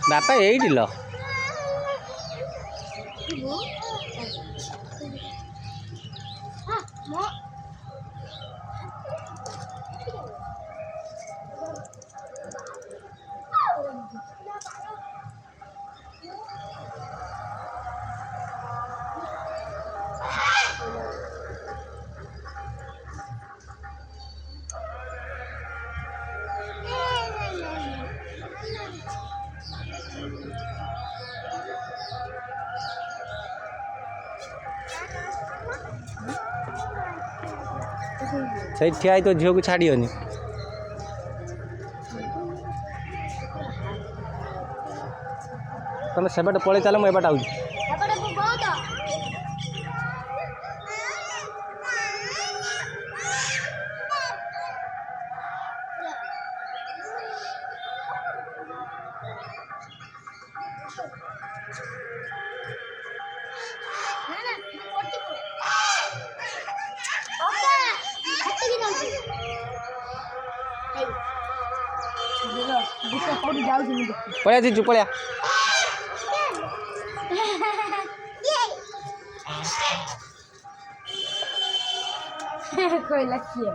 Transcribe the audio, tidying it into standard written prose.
ବାପା ଏଇଠି ଲ ସେଇଠି ଠିଆ ହେଇ ତୋ ଝିଅକୁ ଛାଡ଼ିବନି। ତମେ ସେବାଟେ ପଳେଇ ଚାଲ, ମୁଁ ଏବାଟେ ଆଉଛି। पळ्या जीजू पळ्या कोई लकी है।